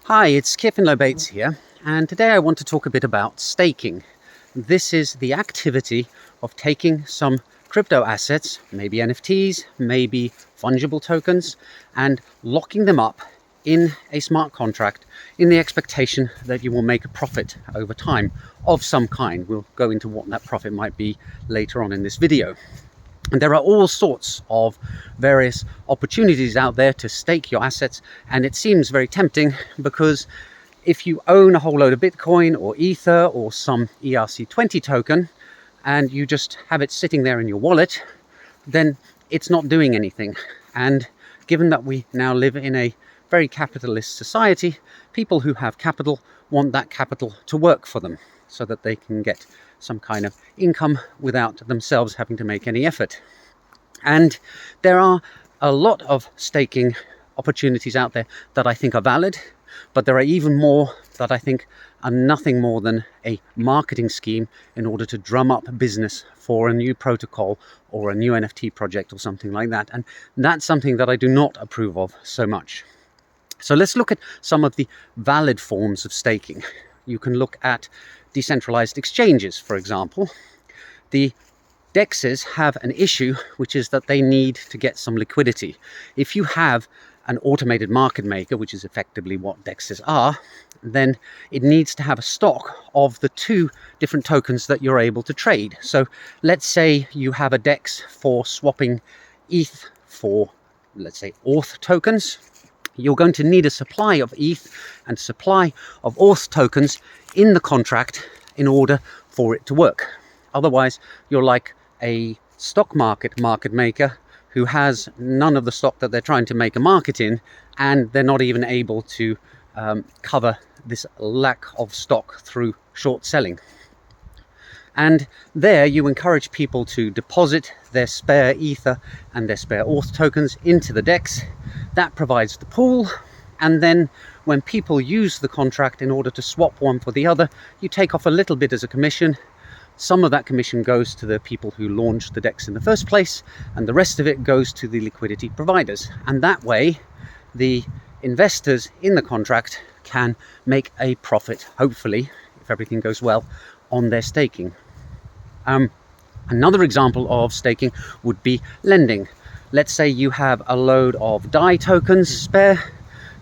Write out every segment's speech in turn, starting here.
Hi, it's Kevin Lobates here, and today I want to talk a bit about staking. This is the activity of taking some crypto assets, maybe NFTs, maybe fungible tokens, and locking them up in a smart contract in the expectation that you will make a profit over time of some kind. We'll go into what that profit might be later on in this video. And there are all sorts of various opportunities out there to stake your assets, and it seems very tempting because if you own a whole load of Bitcoin or Ether or some ERC20 token and you just have it sitting there in your wallet, then it's not doing anything. And given that we now live in a very capitalist society, people who have capital want that capital to work for them so that they can get some kind of income without themselves having to make any effort. And there are a lot of staking opportunities out there that I think are valid, but there are even more that I think are nothing more than a marketing scheme in order to drum up business for a new protocol or a new NFT project or something like that. And that's something that I do not approve of so much. So let's look at some of the valid forms of staking. You can look at decentralized exchanges, for example. The DEXs have an issue, which is that they need to get some liquidity. If you have an automated market maker, which is effectively what DEXs are, then it needs to have a stock of the two different tokens that you're able to trade. So let's say you have a DEX for swapping ETH for, let's say, Auth tokens. You're going to need a supply of ETH and supply of Auth tokens in the contract in order for it to work. Otherwise, you're like a stock market maker who has none of the stock that they're trying to make a market in, and they're not even able to cover this lack of stock through short selling. And there you encourage people to deposit their spare Ether and their spare Auth tokens into the DEX. That provides the pool, and then when people use the contract in order to swap one for the other, you take off a little bit as a commission. Some of that commission goes to the people who launched the DEX in the first place, and the rest of it goes to the liquidity providers. And that way, the investors in the contract can make a profit, hopefully, if everything goes well, on their staking. Another example of staking would be lending. Let's say you have a load of DAI tokens spare.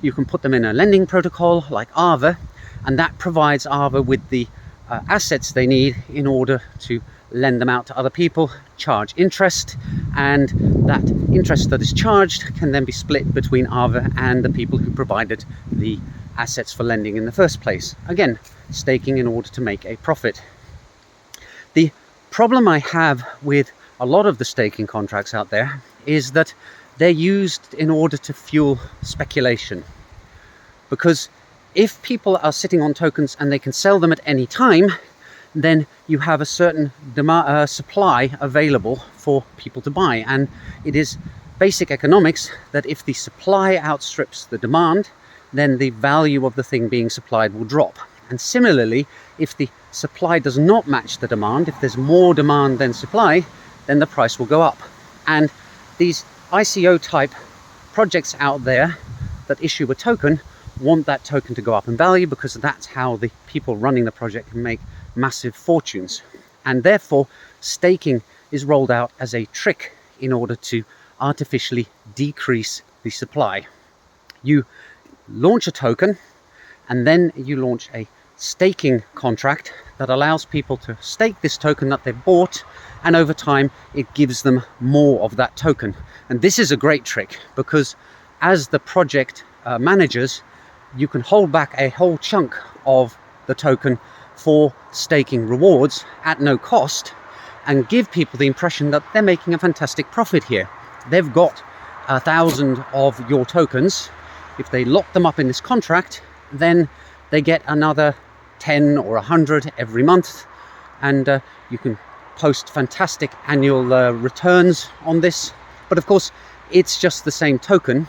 You can put them in a lending protocol like Aave, and that provides Aave with the assets they need in order to lend them out to other people, charge interest, and that interest that is charged can then be split between Aave and the people who provided the assets for lending in the first place. Again, staking in order to make a profit. The problem I have with a lot of the staking contracts out there is that they're used in order to fuel speculation. Because if people are sitting on tokens and they can sell them at any time, then you have a certain supply available for people to buy. And it is basic economics that if the supply outstrips the demand, then the value of the thing being supplied will drop. And similarly, if the supply does not match the demand, if there's more demand than supply, then the price will go up. And these ICO type projects out there that issue a token want that token to go up in value, because that's how the people running the project can make massive fortunes. And therefore, staking is rolled out as a trick in order to artificially decrease the supply. You launch a token, and then you launch a staking contract that allows people to stake this token that they've bought, and over time it gives them more of that token. And this is a great trick, because as the project managers, you can hold back a whole chunk of the token for staking rewards at no cost and give people the impression that they're making a fantastic profit here. They've got 1,000 of your tokens. If they lock them up in this contract, then they get another 10 or 100 every month, and you can post fantastic annual returns on this. But of course, it's just the same token,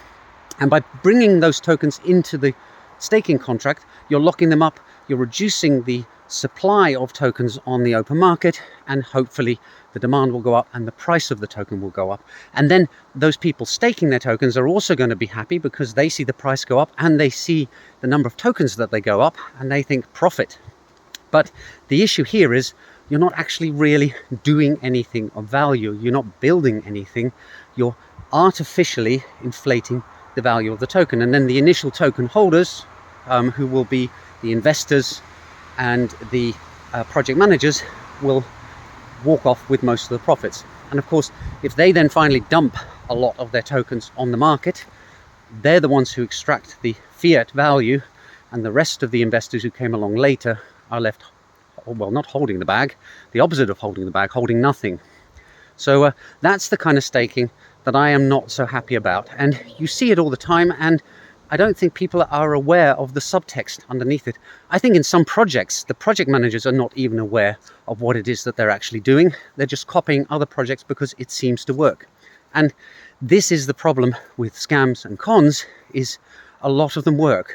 and by bringing those tokens into the staking contract, you're locking them up, you're reducing the supply of tokens on the open market, and hopefully the demand will go up and the price of the token will go up. And then those people staking their tokens are also going to be happy because they see the price go up and they see the number of tokens that they go up and they think profit. But the issue here is you're not actually really doing anything of value. You're not building anything. You're artificially inflating the value of the token. And then the initial token holders, who will be the investors and the project managers, will walk off with most of the profits. And of course, if they then finally dump a lot of their tokens on the market, they're the ones who extract the fiat value, and the rest of the investors who came along later are left, well, not holding the bag, the opposite of holding the bag, holding nothing. So that's the kind of staking that I am not so happy about. And you see it all the time, and I don't think people are aware of the subtext underneath it. I think in some projects, the project managers are not even aware of what it is that they're actually doing. They're just copying other projects because it seems to work. And this is the problem with scams and cons, is a lot of them work.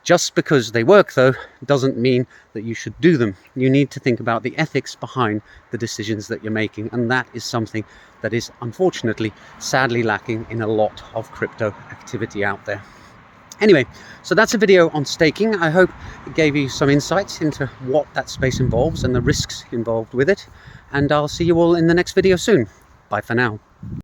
Just because they work, though, doesn't mean that you should do them. You need to think about the ethics behind the decisions that you're making, and that is something that is unfortunately, sadly lacking in a lot of crypto activity out there. Anyway, so that's a video on staking. I hope it gave you some insights into what that space involves and the risks involved with it. And I'll see you all in the next video soon. Bye for now.